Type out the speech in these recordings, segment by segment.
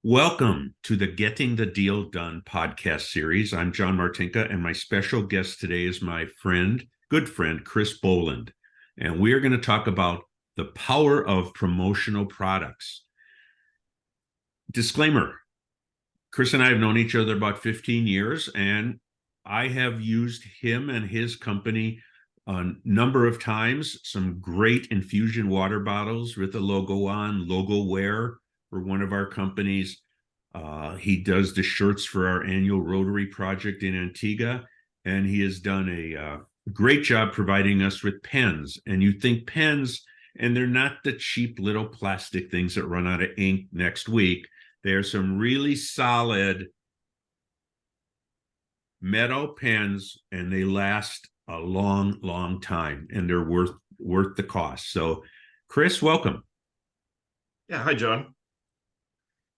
Welcome to the Getting the Deal Done podcast series. I'm John Martinka, and my special guest today is my good friend, Chris Boland. And we are going to talk about the power of promotional products. Disclaimer, Chris and I have known each other about 15 years, and I have used him and his company a number of times. Some great infusion water bottles with the logo on, logo wear for one of our companies. He does the shirts for our annual Rotary project in Antigua, and he has done a great job providing us with pens. And you think pens, and they're not the cheap little plastic things that run out of ink next week. They're some really solid metal pens, and they last a long, long time, and they're worth the cost. So, Chris, welcome. Yeah, hi, John.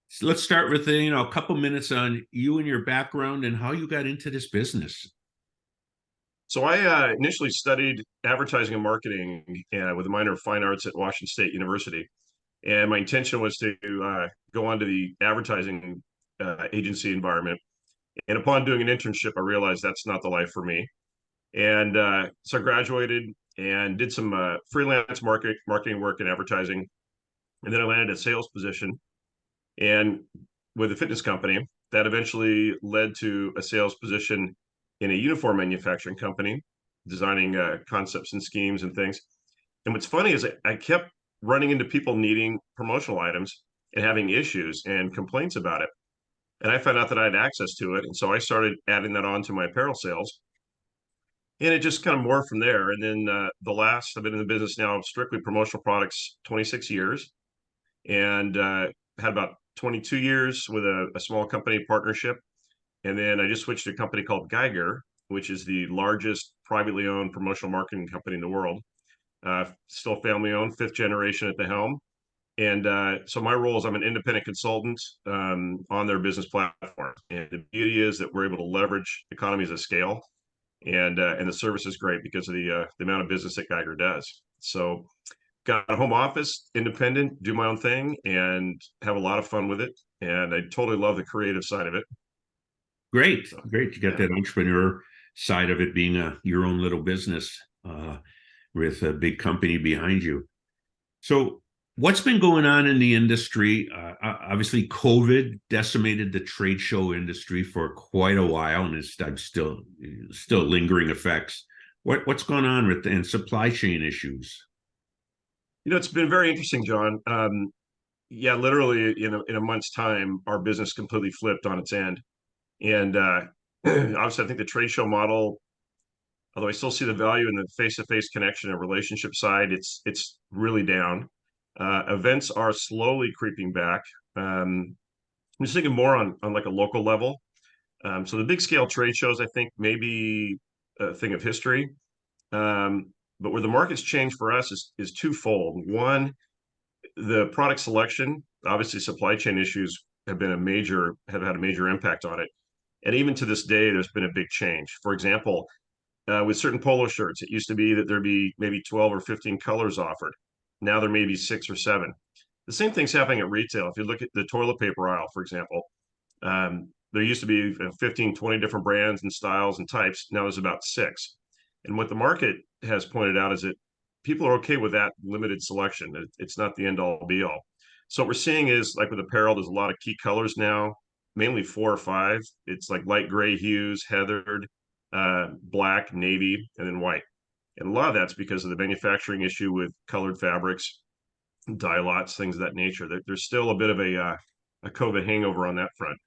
So let's start with a couple minutes on you and your background and how you got into this business. So I initially studied advertising and marketing with a minor of fine arts at Washington State University, and my intention was to go on to the advertising agency environment. And upon doing an internship, I realized that's not the life for me. And so I graduated and did some freelance marketing work in advertising, and then I landed a sales position and with a fitness company that eventually led to a sales position in a uniform manufacturing company, designing concepts and schemes and things. And what's funny is I kept running into people needing promotional items and having issues and complaints about it. And I found out that I had access to it. And so I started adding that on to my apparel sales. And it just kind of morphed from there. And then I've been in the business now of strictly promotional products 26 years, and had about 22 years with a small company partnership. And then I just switched to a company called Geiger, which is the largest privately owned promotional marketing company in the world. Still family owned, fifth generation at the helm. And so my role is I'm an independent consultant on their business platform. And the beauty is that we're able to leverage economies of scale, and the service is great because of the amount of business that Geiger does. So got a home office, independent, do my own thing, and have a lot of fun with it. And I totally love the creative side of it. Great, So, great. You got yeah. that entrepreneur side of it being your own little business with a big company behind you. So, what's been going on in the industry? Obviously, COVID decimated the trade show industry for quite a while, and I'm still lingering effects. What's going on with and supply chain issues? It's been very interesting, John. Yeah, literally in a month's time, our business completely flipped on its end. And obviously, I think the trade show model, although I still see the value in the face-to-face connection and relationship side, it's really down. Events are slowly creeping back. I'm just thinking more on like a local level. So the big scale trade shows, I think, may be a thing of history. But where the market's changed for us is twofold. One, the product selection, obviously supply chain issues have had a major impact on it. And even to this day, there's been a big change. For example, with certain polo shirts, it used to be that there'd be maybe 12 or 15 colors offered. Now there may be six or seven. The same thing's happening at retail. If you look at the toilet paper aisle, for example, there used to be 15, 20 different brands and styles and types. Now there's about six. And what the market has pointed out is that people are okay with that limited selection. It's not the end all be all. So what we're seeing is like with apparel, there's a lot of key colors now, mainly four or five. It's like light gray hues, heathered, black, navy, and then white. And a lot of that's because of the manufacturing issue with colored fabrics, dye lots, things of that nature. There's still a bit of a COVID hangover on that front.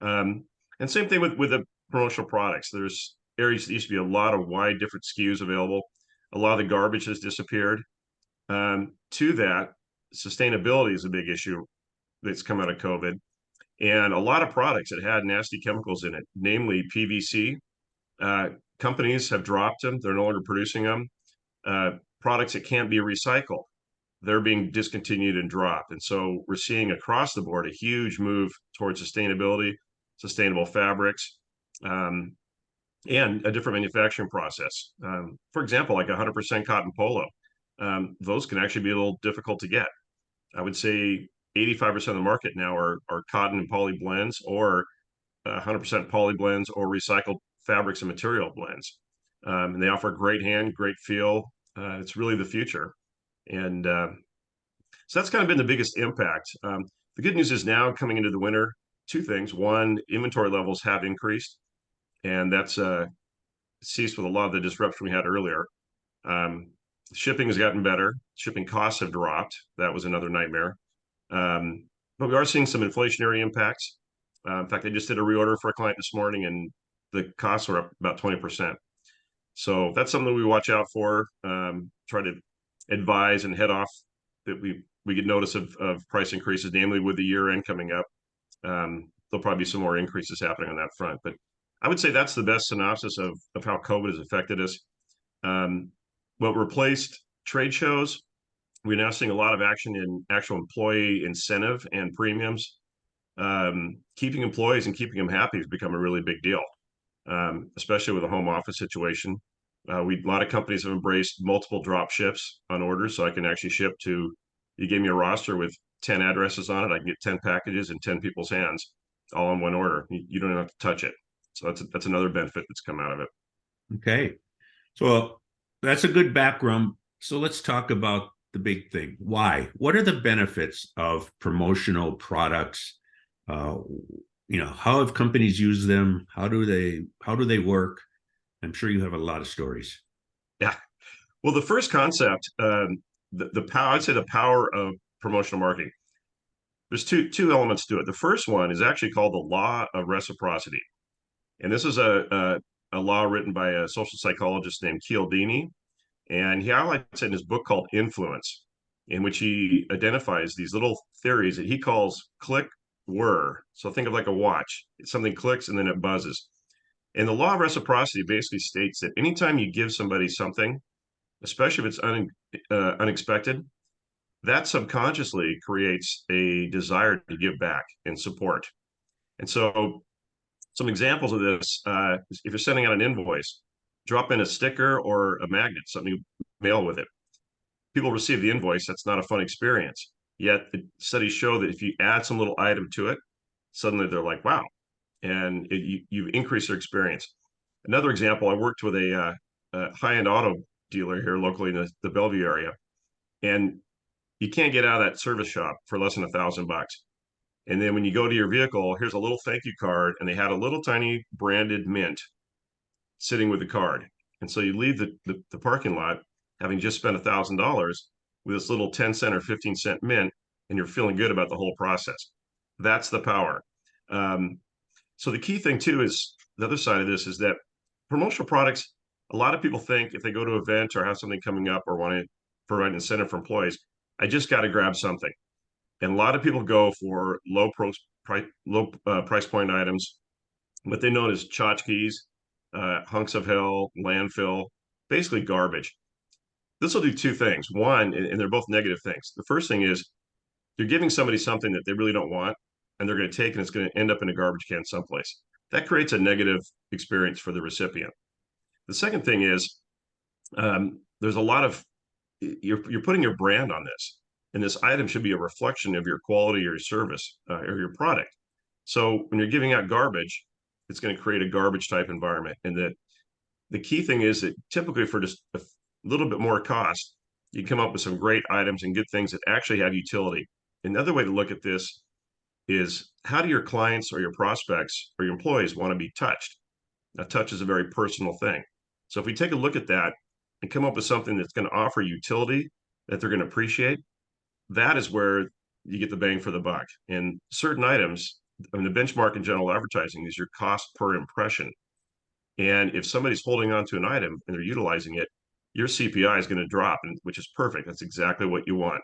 And same thing with the promotional products. There's areas that used to be a lot of wide different SKUs available. A lot of the garbage has disappeared. To that, sustainability is a big issue that's come out of COVID. And a lot of products that had nasty chemicals in it, namely PVC, uh, companies have dropped them. They're no longer producing them. Products that can't be recycled, they're being discontinued and dropped. And so we're seeing across the board a huge move towards sustainability, sustainable fabrics, um, and a different manufacturing process. For example, like 100% cotton polo, those can actually be a little difficult to get. I would say 85% of the market now are cotton and poly blends, or 100% poly blends, or recycled fabrics and material blends. And they offer great hand, great feel. It's really the future. And so that's kind of been the biggest impact. The good news is now coming into the winter, two things. One, inventory levels have increased, and that's ceased with a lot of the disruption we had earlier. Um, Shipping has gotten better. Shipping costs have dropped. That was another nightmare. But we are seeing some inflationary impacts. In fact, I just did a reorder for a client this morning, and the costs were up about 20%. So that's something we watch out for. Try to advise and head off that we get notice of price increases, namely with the year end coming up. There'll probably be some more increases happening on that front. But I would say that's the best synopsis of how COVID has affected us. Um, what replaced trade shows, we're now seeing a lot of action in actual employee incentive and premiums. Keeping employees and keeping them happy has become a really big deal, especially with a home office situation. A lot of companies have embraced multiple drop ships on orders, so I can actually ship to. You gave me a roster with 10 addresses on it. I can get 10 packages in 10 people's hands, all in one order. You don't even have to touch it. So that's another benefit that's come out of it. Okay. So that's a good background. So let's talk about the big thing. Why? What are the benefits of promotional products? Uh, how have companies used them? How do they work? I'm sure you have a lot of stories. Yeah. Well, the first concept, the power, I'd say the power of promotional marketing. There's two elements to it. The first one is actually called the law of reciprocity, and this is a law written by a social psychologist named Cialdini, and he highlights it in his book called Influence, in which he identifies these little theories that he calls click whir. So think of like a watch. Something clicks and then it buzzes. And the law of reciprocity basically states that anytime you give somebody something, especially if it's unexpected, that subconsciously creates a desire to give back and support. And so, some examples of this: if you're sending out an invoice, drop in a sticker or a magnet, something you mail with it. People receive the invoice. That's not a fun experience. Yet, studies show that if you add some little item to it, suddenly they're like, "Wow!" and you increase their experience. Another example: I worked with a high-end auto dealer here locally in the Bellevue area, and you can't get out of that service shop for less than $1,000. And then when you go to your vehicle, here's a little thank you card, and they had a little tiny branded mint sitting with the card. And so you leave the parking lot having just spent $1,000 with this little 10 cent or 15 cent mint, and you're feeling good about the whole process. That's the power. Um, so the key thing too is the other side of this is that promotional products, a lot of people think if they go to an event or have something coming up or want to provide an incentive for employees, I just got to grab something. And a lot of people go for low price point items, what they know as tchotchkes, hunks of hell, landfill, basically garbage. This will do two things. One, and they're both negative things. The first thing is you're giving somebody something that they really don't want, and they're going to take and it's going to end up in a garbage can someplace. That creates a negative experience for the recipient. The second thing is there's a lot of you're putting your brand on this, and this item should be a reflection of your quality or your service or your product. So when you're giving out garbage, it's going to create a garbage type environment. And that the key thing is that typically for just a little bit more cost, you come up with some great items and good things that actually have utility. Another way to look at this is how do your clients or your prospects or your employees want to be touched? Now, touch is a very personal thing. So if we take a look at that and come up with something that's going to offer utility that they're going to appreciate, that is where you get the bang for the buck. And certain items, I mean, the benchmark in general advertising is your cost per impression. And if somebody's holding on to an item and they're utilizing it, your CPI is going to drop, which is perfect. That's exactly what you want.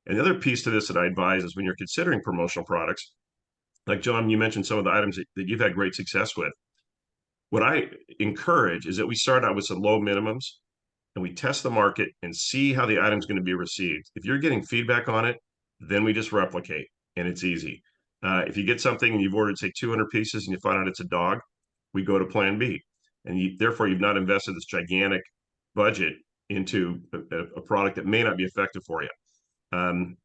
And the other piece to this that I advise is when you're considering promotional products, like John, you mentioned some of the items that you've had great success with. What I encourage is that we start out with some low minimums and we test the market and see how the item's going to be received. If you're getting feedback on it, then we just replicate, and it's easy. If you get something and you've ordered, say, 200 pieces and you find out it's a dog, we go to plan B. And therefore, you've not invested this gigantic budget into a product that may not be effective for you. Um,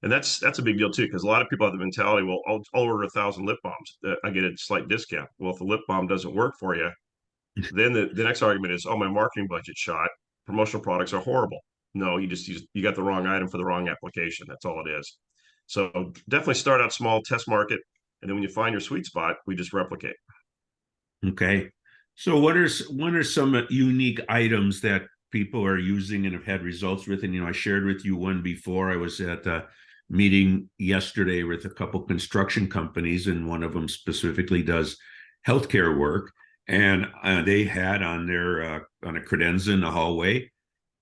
And that's a big deal too, because a lot of people have the mentality, well, I'll order 1,000 lip balms. I get a slight discount. Well, if the lip balm doesn't work for you, then the next argument is, oh, my marketing budget shot. Promotional products are horrible. No, you got the wrong item for the wrong application. That's all it is. So definitely start out small, test market, and then when you find your sweet spot, we just replicate. Okay. So what are some unique items that people are using and have had results with? And I shared with you one before. I was at a meeting yesterday with a couple construction companies, and one of them specifically does healthcare work. And they had on their on a credenza in the hallway,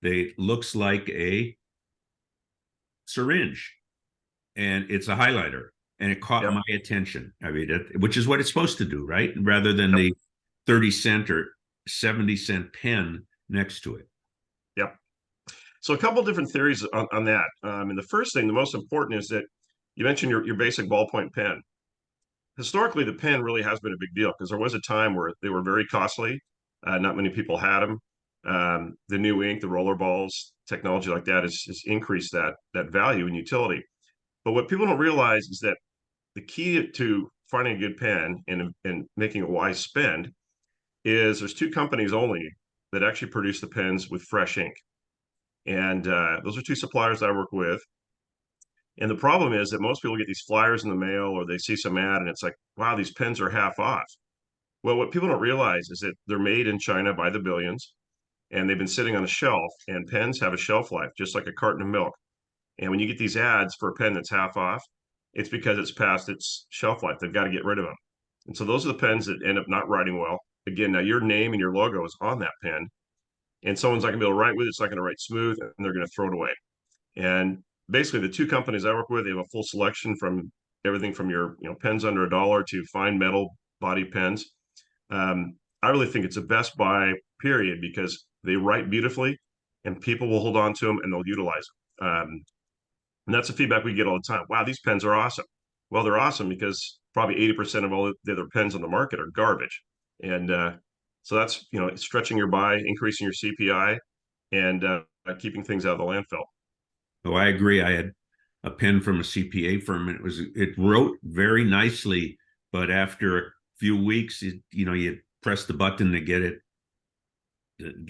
they looks like a syringe, and it's a highlighter, and it caught Yep. my attention. I mean, which is what it's supposed to do, right? Rather than Yep. the 30 cent or 70 cent pen next to it. Yep. So a couple different theories on that. And the first thing, the most important, is that you mentioned your basic ballpoint pen. Historically, the pen really has been a big deal because there was a time where they were very costly. Not many people had them. The new ink, the roller balls, technology like that has increased that value and utility. But what people don't realize is that the key to finding a good pen and making a wise spend is there's two companies only that actually produce the pens with fresh ink. And those are two suppliers that I work with. And the problem is that most people get these flyers in the mail or they see some ad and it's like, wow, these pens are half off. Well, what people don't realize is that they're made in China by the billions and they've been sitting on a shelf, and pens have a shelf life, just like a carton of milk. And when you get these ads for a pen that's half off, it's because it's past its shelf life. They've got to get rid of them. And so those are the pens that end up not writing well. Again, now your name and your logo is on that pen, and someone's not going to be able to write with it. It's not going to write smooth, and they're going to throw it away. And basically, the two companies I work with, they have a full selection from everything from your pens under $1 to fine metal body pens. I really think it's a best buy period because they write beautifully, and people will hold on to them and they'll utilize them. And that's the feedback we get all the time. Wow, these pens are awesome. Well, they're awesome because probably 80% of all the other pens on the market are garbage. And so that's, stretching your buy, increasing your CPI, and keeping things out of the landfill. Oh, I agree. I had a pen from a CPA firm, and it wrote very nicely, but after a few weeks, you press the button to get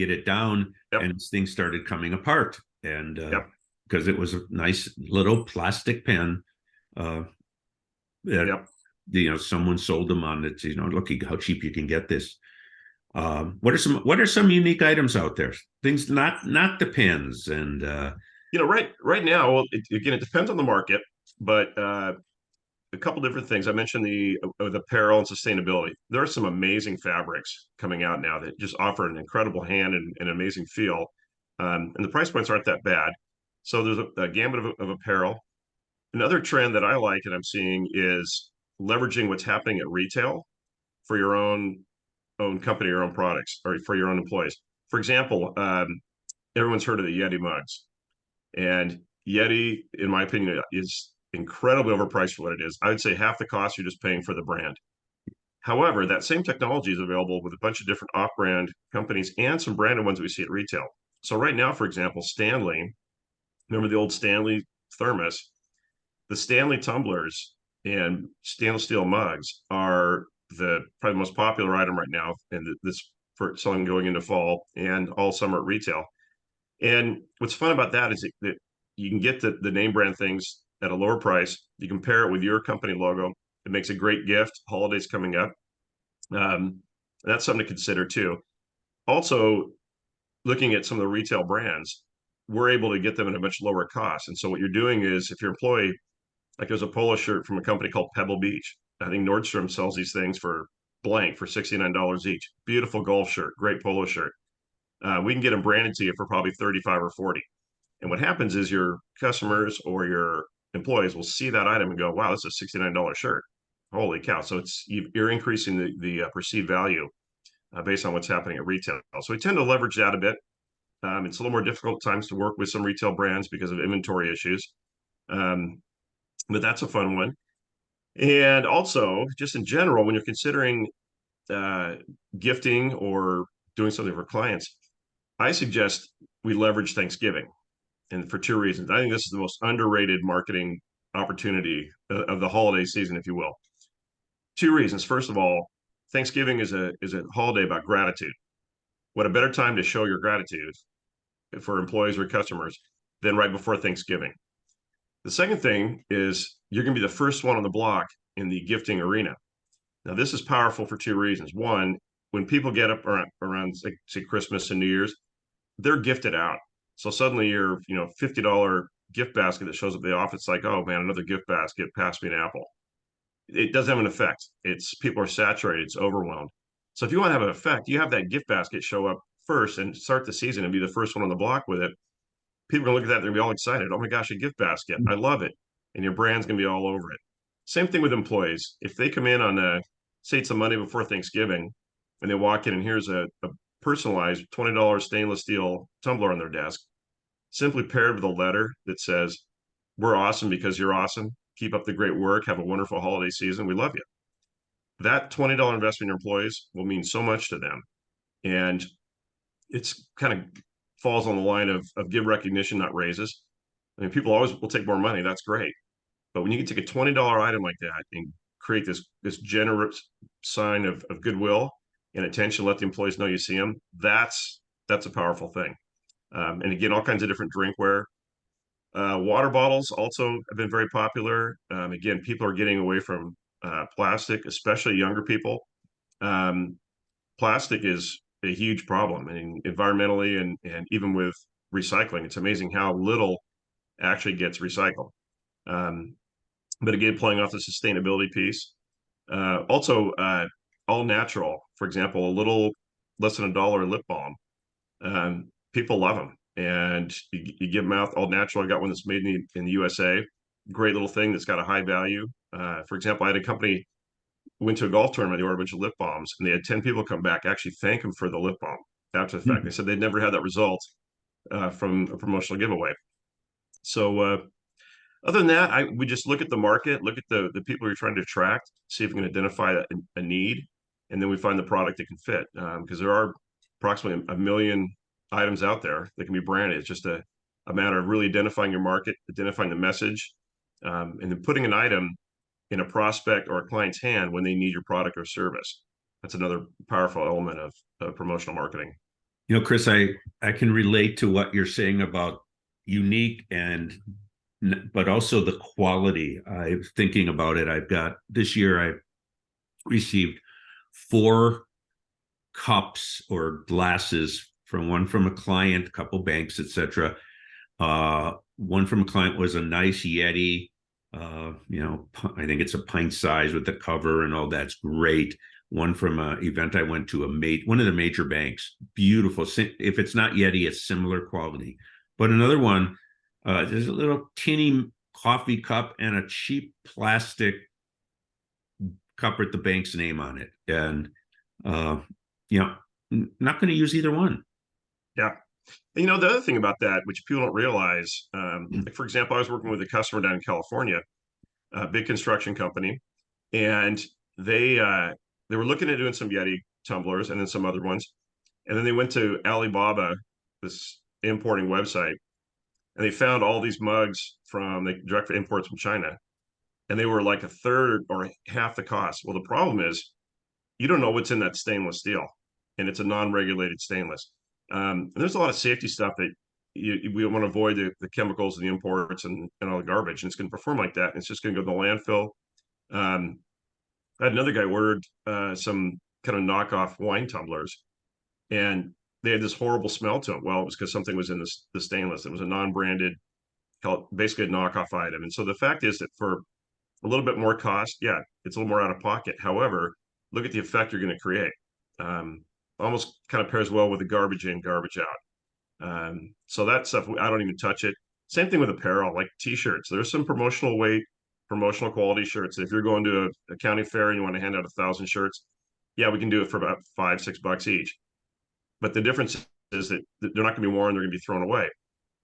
it down, Yep. and things started coming apart. And Yep. because it was a nice little plastic pen, uh, that Yep. someone sold them on it. Look how cheap you can get this. What are some unique items out there? Things not the pens and Right now, well, again, it depends on the market, but a couple different things. I mentioned the with apparel and sustainability. There are some amazing fabrics coming out now that just offer an incredible hand and an amazing feel, and the price points aren't that bad. So there's a gamut of apparel. Another trend that I like and I'm seeing is leveraging what's happening at retail for your own company, your own products, or for your own employees. For example, everyone's heard of the Yeti mugs. And Yeti, in my opinion, is incredibly overpriced for what it is. I would say half the cost you're just paying for the brand. However, that same technology is available with a bunch of different off-brand companies and some branded ones we see at retail. So right now, for example, Stanley, remember the old Stanley thermos? The Stanley tumblers and stainless steel mugs are the probably the most popular item right now, and this for selling going into fall and all summer at retail. And what's fun about that is that you can get the name brand things at a lower price. You can pair it with your company logo. It makes a great gift. Holidays coming up. That's something to consider too. Also, looking at some of the retail brands, we're able to get them at a much lower cost. And so what you're doing is if your employee, like there's a polo shirt from a company called Pebble Beach. I think Nordstrom sells these things for blank for $69 each. Beautiful golf shirt, great polo shirt. We can get them branded to you for probably 35 or 40. And what happens is your customers or your employees will see that item and go, wow, this is a $69 shirt. Holy cow. So you're increasing the perceived value based on what's happening at retail. So we tend to leverage that a bit. It's a little more difficult times to work with some retail brands because of inventory issues. Um, but that's a fun one. And also, just in general, when you're considering uh, gifting or doing something for clients, I suggest we leverage Thanksgiving. and for two reasons. I think this is the most underrated marketing opportunity of the holiday season, if you will. Two reasons. First of all, Thanksgiving is a holiday about gratitude. What a better time to show your gratitude for employees or customers than right before Thanksgiving. The second thing is you're going to be the first one on the block in the gifting arena. Now, this is powerful for two reasons. One, when people get up around say Christmas and New Year's, they're gifted out. So suddenly your $50 gift basket that shows up at the office, like, oh man, another gift basket, pass me an apple. It doesn't have an effect. It's people are saturated, it's overwhelmed. So if you want to have an effect, you have that gift basket show up first and start the season and be the first one on the block with it. People are gonna look at that, they're gonna be all excited. Oh my gosh, a gift basket. I love it. And your brand's gonna be all over it. Same thing with employees. If they come in on say it's a Monday before Thanksgiving and they walk in and here's a personalized $20 stainless steel tumbler on their desk, simply paired with a letter that says, we're awesome because you're awesome. Keep up the great work. Have a wonderful holiday season. We love you. That $20 investment in your employees will mean so much to them. And it's kind of falls on the line of give recognition, not raises. I mean, people always will take more money. That's great. But when you can take a $20 item like that and create this generous sign of goodwill and attention, let the employees know you see them, that's a powerful thing. And again, all kinds of different drinkware. Water bottles also have been very popular. Again, people are getting away from plastic, especially younger people. Um, Plastic is a huge problem, and environmentally and even with recycling, it's amazing how little actually gets recycled. Um, but again, playing off the sustainability piece, also all natural. For example, a little less than $1 lip balm. People love them, and you give them out all natural. I got one that's made in the USA. Great little thing that's got a high value. For example, I had a company went to a golf tournament. They ordered a bunch of lip balms, and they had 10 people come back actually thank them for the lip balm after the fact. They said they'd never had that result from a promotional giveaway. So other than that, we just look at the market, look at the people you're trying to attract, see if we can identify a need, and then we find the product that can fit. Because there are approximately a million items out there that can be branded. It's just a matter of really identifying your market, identifying the message, and then putting an item in a prospect or a client's hand when they need your product or service. That's another powerful element of promotional marketing. Chris, I can relate to what you're saying about unique and but also the quality. I'm thinking about it. I've got this year I received 4 cups or glasses from one from a client, a couple banks, etc. One from a client was a nice Yeti. I think it's a pint size with the cover and all that's great. One from an event I went to, one of the major banks, beautiful. If it's not Yeti, it's similar quality. But another one, there's a little tinny coffee cup and a cheap plastic cup with the bank's name on it. And, not going to use either one. Yeah. And, the other thing about that, which people don't realize, like for example, I was working with a customer down in California, a big construction company, and they were looking at doing some Yeti tumblers and then some other ones. And then they went to Alibaba, this importing website, and they found all these mugs from the direct imports from China. And they were like a third or half the cost. Well, the problem is you don't know what's in that stainless steel, and it's a non-regulated stainless. And there's a lot of safety stuff that we want to avoid the chemicals and the imports and all the garbage. And it's going to perform like that. And it's just going to go to the landfill. I had another guy ordered some kind of knockoff wine tumblers, and they had this horrible smell to them. Well, it was because something was in the stainless. It was a non-branded, basically a knockoff item. And so the fact is that for a little bit more cost, yeah, it's a little more out of pocket. However, look at the effect you're going to create. Almost kind of pairs well with the garbage in, garbage out. So that stuff, I don't even touch it. Same thing with apparel, like t-shirts. There's some promotional weight, promotional quality shirts. If you're going to a county fair and you want to hand out 1,000 shirts, yeah, we can do it for about $5-6 each. But the difference is that they're not going to be worn; they're going to be thrown away.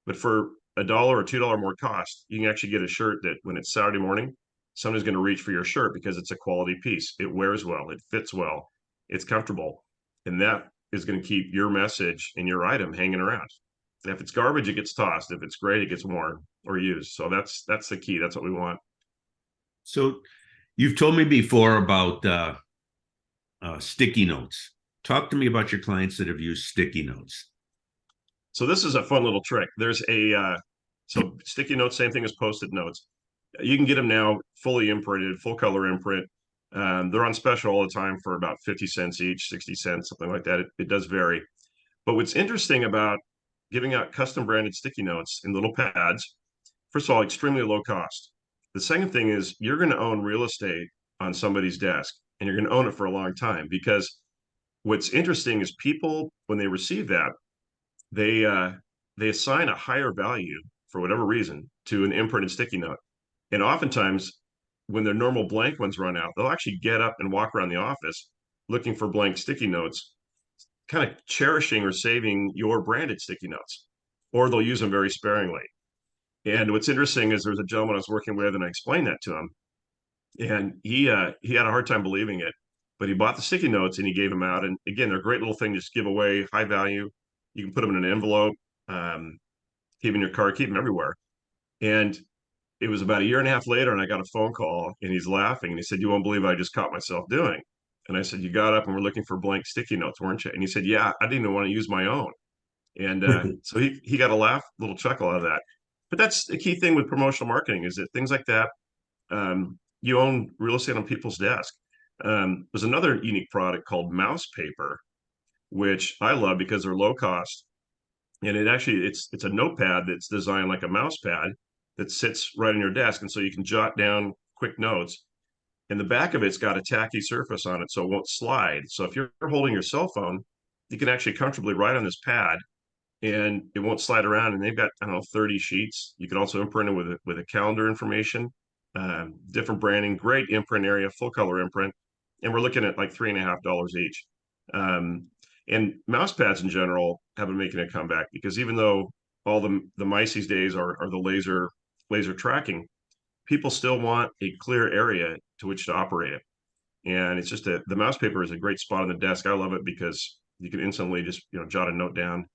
But for $1 or $2 more cost, you can actually get a shirt that when it's Saturday morning, somebody's going to reach for your shirt because it's a quality piece. It wears well, it fits well, it's comfortable, and that is going to keep your message and your item hanging around. If it's garbage, it gets tossed. If it's great, it gets worn or used. So that's the key. That's what we want. So you've told me before about sticky notes. Talk to me about your clients that have used sticky notes. So this is a fun little trick. There's a so sticky notes, same thing as post-it notes. You can get them now fully imprinted, full color imprint. They're on special all the time for about 50 cents each, 60 cents, something like that. It does vary. But what's interesting about giving out custom branded sticky notes in little pads, first of all, extremely low cost. The second thing is you're going to own real estate on somebody's desk, and you're going to own it for a long time, because what's interesting is people, when they receive that, they uh, they assign a higher value for whatever reason to an imprinted sticky note. And oftentimes, when their normal blank ones run out, they'll actually get up and walk around the office looking for blank sticky notes, kind of cherishing or saving your branded sticky notes, or they'll use them very sparingly. And what's interesting is there was a gentleman I was working with, and I explained that to him, and he had a hard time believing it, but he bought the sticky notes and he gave them out. And again, they're a great little thing to just give away, high value. You can put them in an envelope, um, keep in your car, keep them everywhere. And it was about a year and a half later, and I got a phone call, and he's laughing, and he said, "You won't believe what I just caught myself doing." And I said, "You got up and were looking for blank sticky notes, weren't you?" And he said, "Yeah, I didn't even want to use my own." And so he got a laugh, little chuckle out of that. But that's the key thing with promotional marketing, is that things like that, you own real estate on people's desk. There's another unique product called mouse paper, which I love because they're low cost, and it's a notepad that's designed like a mouse pad that sits right on your desk, and so you can jot down quick notes. And the back of it's got a tacky surface on it, so it won't slide. So if you're holding your cell phone, you can actually comfortably write on this pad, and it won't slide around. And they've got, I don't know, 30 sheets. You can also imprint it with a calendar information, different branding, great imprint area, full color imprint. And we're looking at like $3.50 each. Um, and mouse pads in general have been making a comeback, because even though all the mice these days are the laser tracking, people still want a clear area to which to operate it. And it's just the mouse paper is a great spot on the desk. I love it because you can instantly just jot a note down.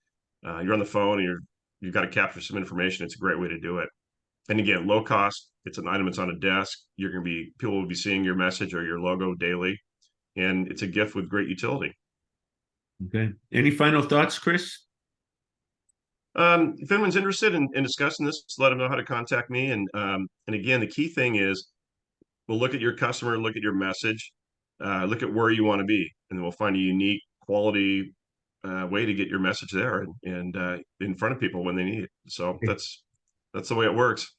You're on the phone and you've got to capture some information. It's a great way to do it. And again, low cost. It's an item that's on a desk. People will be seeing your message or your logo daily, and it's a gift with great utility. Okay. Any final thoughts, Chris? If anyone's interested in discussing this, let them know how to contact me. And again, the key thing is we'll look at your customer, look at your message, look at where you want to be, and then we'll find a unique quality way to get your message there and in front of people when they need it. So Okay. that's the way it works.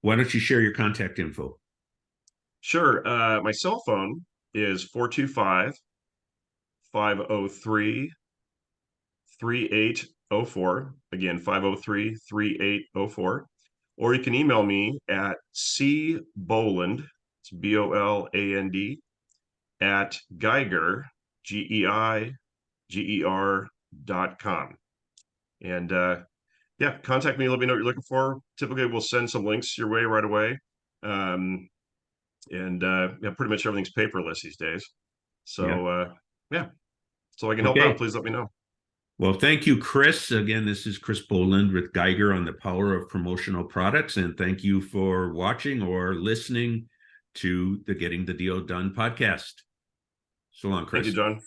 Why don't you share your contact info? Sure. My cell phone is 425-503-3804. Again, 503-3804. Or you can email me at cboland, it's Boland, at Geiger, GEIGER.com. And yeah, contact me, let me know what you're looking for. Typically, we'll send some links your way right away. And yeah, pretty much everything's paperless these days. Yeah. So yeah, so I can help out. Okay. Please let me know. Well, thank you, Chris. Again, this is Chris Boland with Geiger on the power of promotional products. And thank you for watching or listening to the Getting the Deal Done podcast. So long, Thank you, Chris. John.